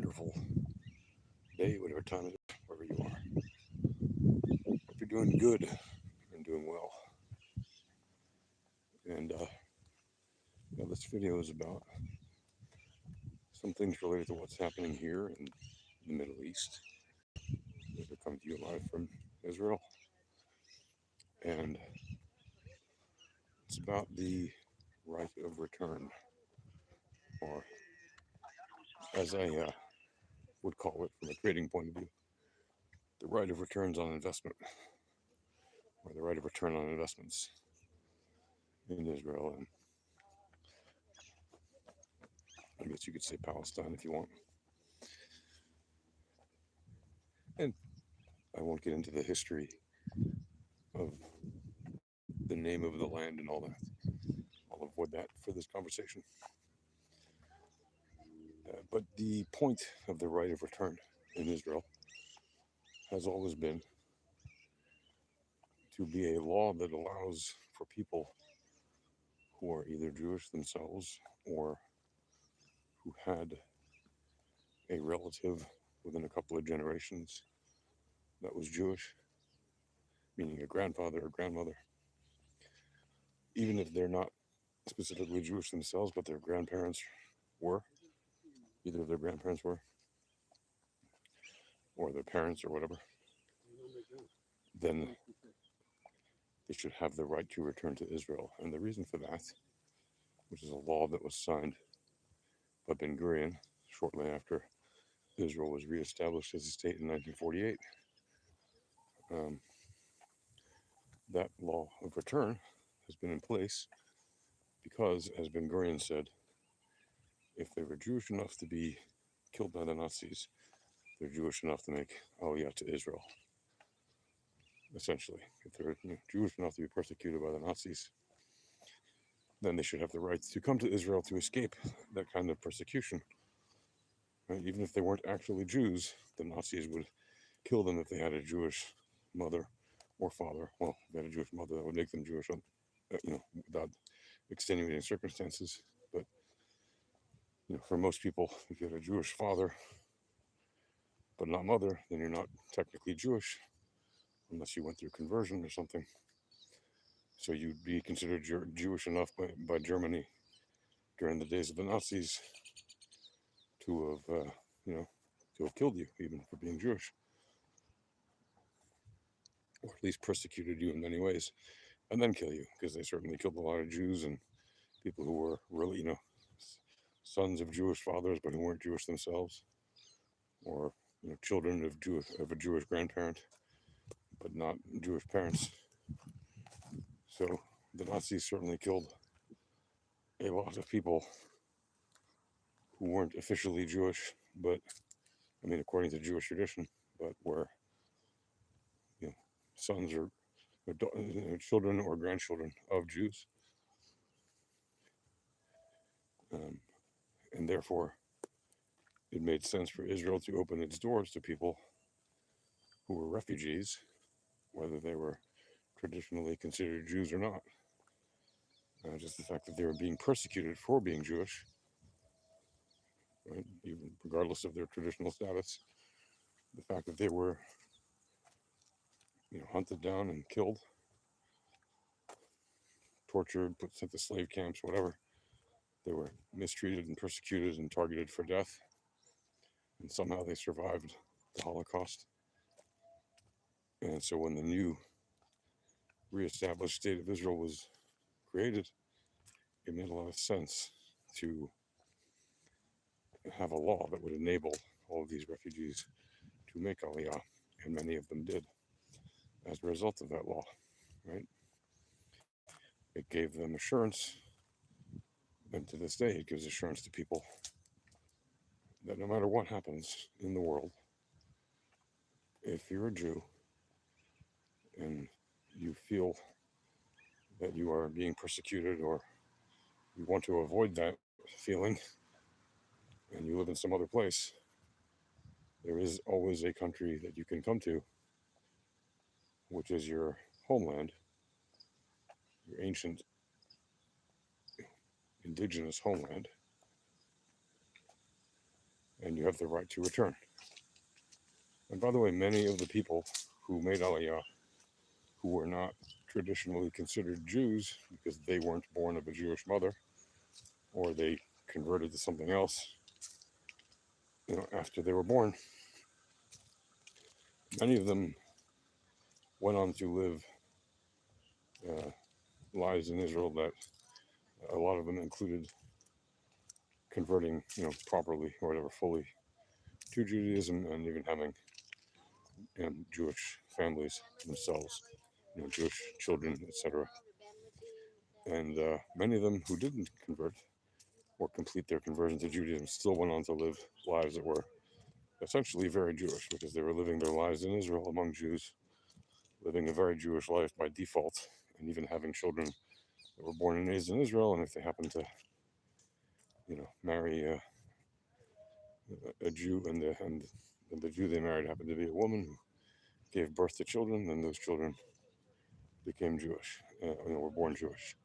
wonderful day, whatever time it is, wherever you are. Hope you're doing good and doing well. And this video is about some things related to what's happening here in the Middle East. They're coming to you live from Israel, and it's about the right of return, or as I would call it from a trading point of view, the right of returns on investment, or the right of return on investments in Israel, and I guess you could say Palestine if you want. And I won't get into the history of the name of the land and all that. I'll avoid that for this conversation. But the point of the right of return in Israel has always been to be a law that allows for people who are either Jewish themselves or who had a relative within a couple of generations that was Jewish, meaning a grandfather or grandmother, even if they're not specifically Jewish themselves, but their grandparents were, either of their grandparents were, or their parents or whatever, then they should have the right to return to Israel. And the reason for that, which is a law that was signed by Ben Gurion shortly after Israel was reestablished as a state in 1948, that law of return has been in place because, as Ben Gurion said, if they were Jewish enough to be killed by the Nazis, they're Jewish enough to make Aliyah to Israel. Essentially, if they're Jewish enough to be persecuted by the Nazis, then they should have the right to come to Israel to escape that kind of persecution. Right? Even if they weren't actually Jews, the Nazis would kill them if they had a Jewish mother or father. Well, if they had a Jewish mother, that would make them Jewish, without extenuating circumstances. But for most people, if you had a Jewish father but not mother, then you're not technically Jewish unless you went through conversion or something. So you'd be considered Jewish enough by Germany during the days of the Nazis to have, to have killed you, even for being Jewish, or at least persecuted you in many ways, and then kill you, because they certainly killed a lot of Jews and people who were really, sons of Jewish fathers but who weren't Jewish themselves, or children of a Jewish grandparent but not Jewish parents. So the Nazis certainly killed a lot of people who weren't officially Jewish, but according to Jewish tradition, but were sons or children or grandchildren of Jews, and therefore it made sense for Israel to open its doors to people who were refugees, whether they were traditionally considered Jews or not. Just the fact that they were being persecuted for being Jewish, right? Even regardless of their traditional status, the fact that they were hunted down and killed, tortured, sent to slave camps, whatever. They were mistreated and persecuted and targeted for death, and somehow they survived the Holocaust. And so when the new reestablished state of Israel was created, it made a lot of sense to have a law that would enable all of these refugees to make Aliyah, and many of them did as a result of that law, right? It gave them assurance, and to this day it gives assurance to people that no matter what happens in the world, if you're a Jew and you feel that you are being persecuted, or you want to avoid that feeling, and you live in some other place, there is always a country that you can come to, which is your homeland, your ancient indigenous homeland, and you have the right to return. And by the way, many of the people who made Aliyah, who were not traditionally considered Jews because they weren't born of a Jewish mother, or they converted to something else, after they were born, many of them went on to live lives in Israel that a lot of them included converting, properly or whatever, fully to Judaism, and even having Jewish families themselves, Jewish children, etc. And many of them who didn't convert or complete their conversion to Judaism still went on to live lives that were essentially very Jewish, because they were living their lives in Israel among Jews, living a very Jewish life by default, and even having children that were born and raised in Israel. And if they happened to, marry a Jew, and the Jew they married happened to be a woman who gave birth to children, then those children became Jewish, were born Jewish.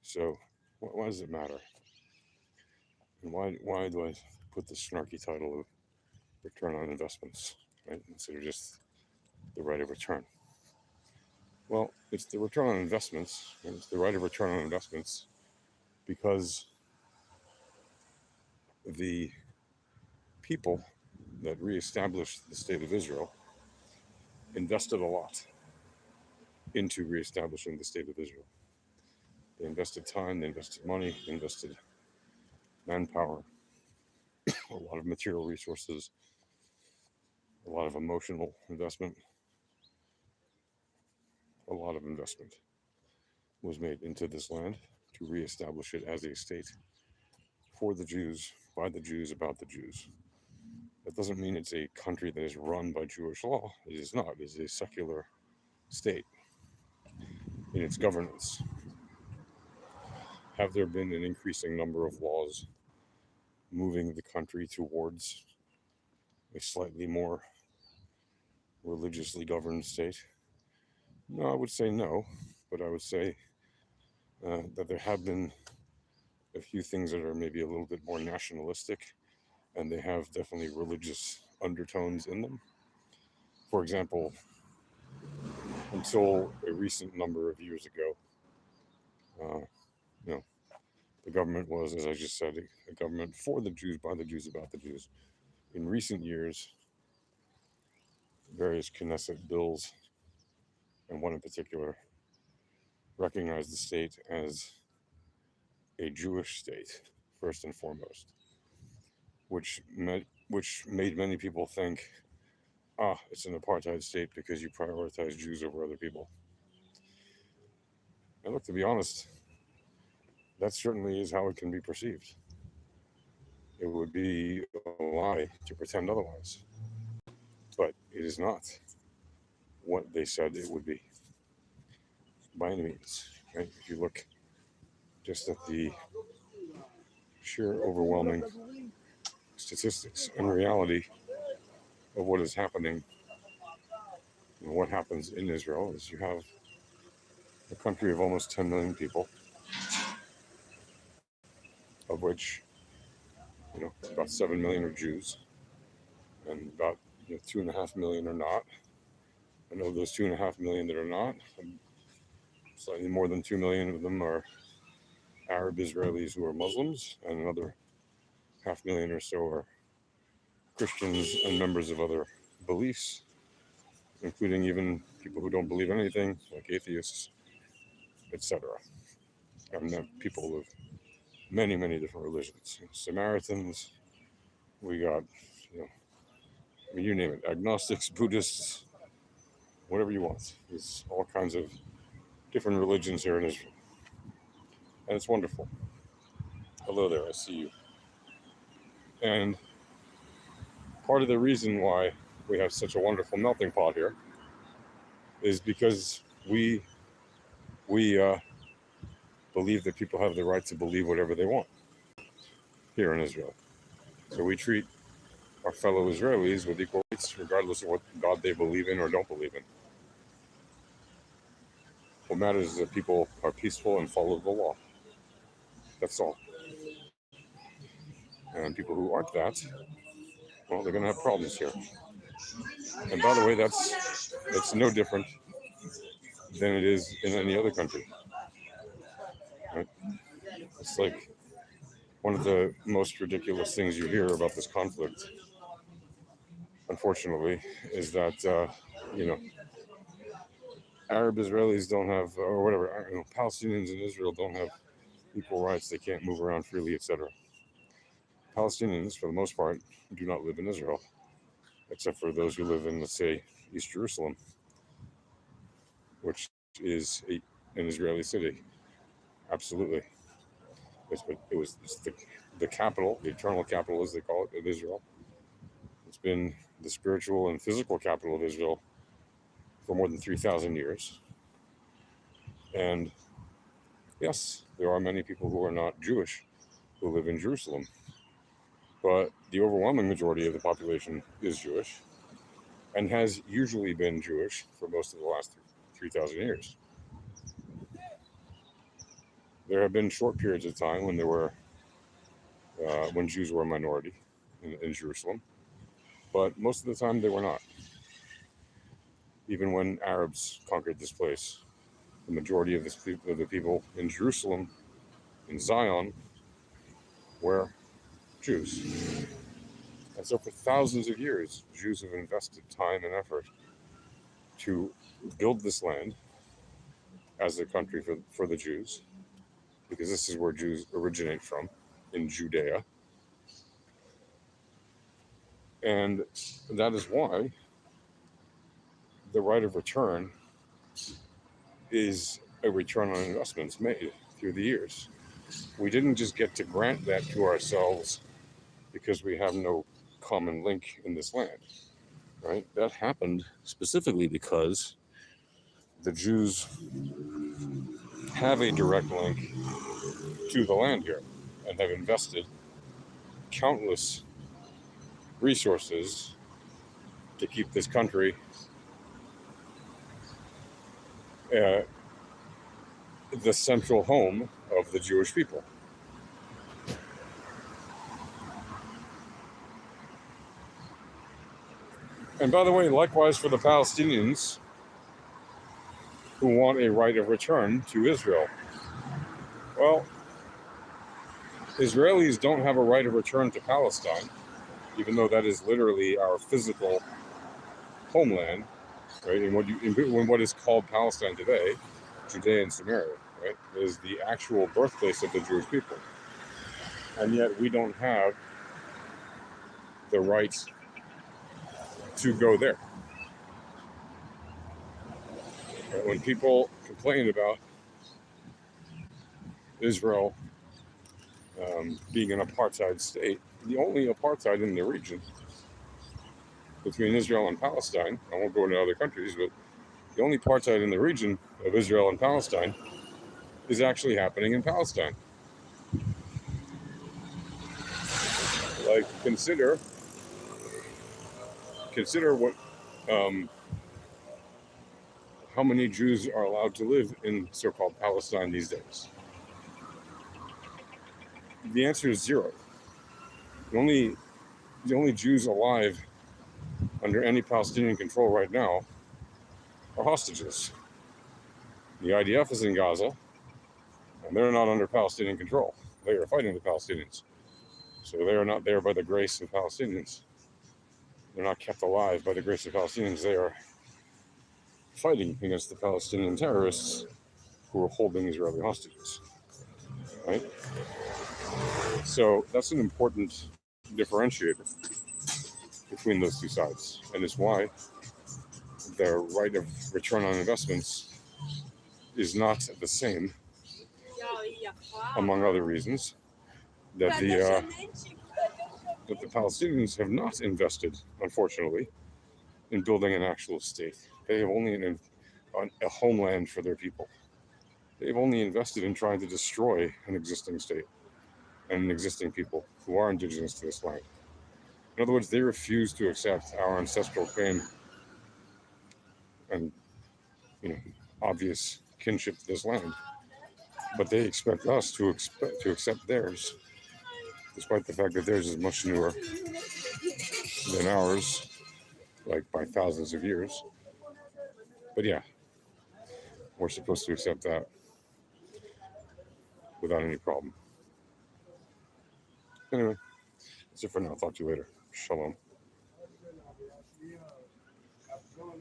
So why does it matter? And why do I put the snarky title of return on investments, right, instead of just the right of return? Well, it's the return on investments, and it's the right of return on investments because the people that reestablished the state of Israel invested a lot into reestablishing the state of Israel. They invested time, they invested money, they invested manpower, a lot of material resources, a lot of emotional investment. A lot of investment was made into this land to reestablish it as a state for the Jews, by the Jews, about the Jews. That doesn't mean it's a country that is run by Jewish law. It is not. It is a secular state in its governance. Have there been an increasing number of laws moving the country towards a slightly more religiously governed state? No, I would say no, but I would say that there have been a few things that are maybe a little bit more nationalistic, and they have definitely religious undertones in them. For example, until a recent number of years ago, the government was, as I just said, a government for the Jews, by the Jews, about the Jews. In recent years, various Knesset bills, and one in particular, recognized the state as a Jewish state, first and foremost, which made many people think, it's an apartheid state because you prioritize Jews over other people. And look, to be honest, that certainly is how it can be perceived. It would be a lie to pretend otherwise. But it is not what they said it would be, by any means. Right? If you look just at the sheer overwhelming statistics and reality of what is happening, what happens in Israel is you have a country of almost 10 million people, of which about 7 million are Jews, and about 2.5 million are not. And of those 2.5 million that are not, slightly more than 2 million of them are Arab Israelis who are Muslims, and another 500,000 or so are Christians and members of other beliefs, including even people who don't believe anything, like atheists, etc. And people of many, many different religions. Samaritans, we got, you name it, agnostics, Buddhists, whatever you want. There's all kinds of different religions here in Israel. And it's wonderful. Hello there, I see you. And part of the reason why we have such a wonderful melting pot here is because we believe that people have the right to believe whatever they want here in Israel. So we treat our fellow Israelis with equal rights, regardless of what God they believe in or don't believe in. What matters is that people are peaceful and follow the law. That's all. And people who aren't that, well, they're going to have problems here. And by the way, that's no different than it is in any other country. Right? It's like one of the most ridiculous things you hear about this conflict, unfortunately, is that you know Arab Israelis don't have, or whatever, Palestinians in Israel don't have equal rights. They can't move around freely, etc. Palestinians, for the most part, do not live in Israel, except for those who live in, let's say, East Jerusalem, which is an Israeli city. Absolutely. It's the capital, the eternal capital, as they call it, of Israel. It's been the spiritual and physical capital of Israel for more than 3,000 years. And yes, there are many people who are not Jewish who live in Jerusalem. But the overwhelming majority of the population is Jewish and has usually been Jewish for most of the last 3,000 years. There have been short periods of time when when Jews were a minority in Jerusalem, but most of the time they were not. Even when Arabs conquered this place, the majority of the people in Jerusalem, in Zion, were Jews. And so for thousands of years, Jews have invested time and effort to build this land as a country for the Jews, because this is where Jews originate from, in Judea. And that is why the right of return is a return on investments made through the years. We didn't just get to grant that to ourselves because we have no common link in this land, right? That happened specifically because the Jews have a direct link to the land here and have invested countless resources to keep this country the central home of the Jewish people. And by the way, likewise for the Palestinians who want a right of return to Israel. Well, Israelis don't have a right of return to Palestine, even though that is literally our physical homeland, right? In what is called Palestine today, Judea and Samaria, right, is the actual birthplace of the Jewish people. And yet we don't have the right to go there. Right? When people complain about Israel being an apartheid state, the only apartheid in the region between Israel and Palestine, I won't go into other countries, but the only apartheid in the region of Israel and Palestine is actually happening in Palestine. Like, consider what how many Jews are allowed to live in so-called Palestine these days. The answer is zero. The only Jews alive under any Palestinian control right now are hostages. The IDF is in Gaza, and they're not under Palestinian control. They are fighting the Palestinians. So they are not there by the grace of Palestinians. They're not kept alive by the grace of Palestinians. They are fighting against the Palestinian terrorists who are holding Israeli hostages. Right? So that's an important differentiator between those two sides. And it's why the right of return on investments is not the same, among other reasons, that the Palestinians have not invested, unfortunately, in building an actual state. They have only a homeland for their people. They've only invested in trying to destroy an existing state and an existing people who are indigenous to this land. In other words, they refuse to accept our ancestral claim and, obvious kinship to this land. But they expect us to accept theirs. despite the fact that theirs is much newer than ours, like by thousands of years. But yeah, we're supposed to accept that without any problem. Anyway, that's it for now. Talk to you later. Shalom.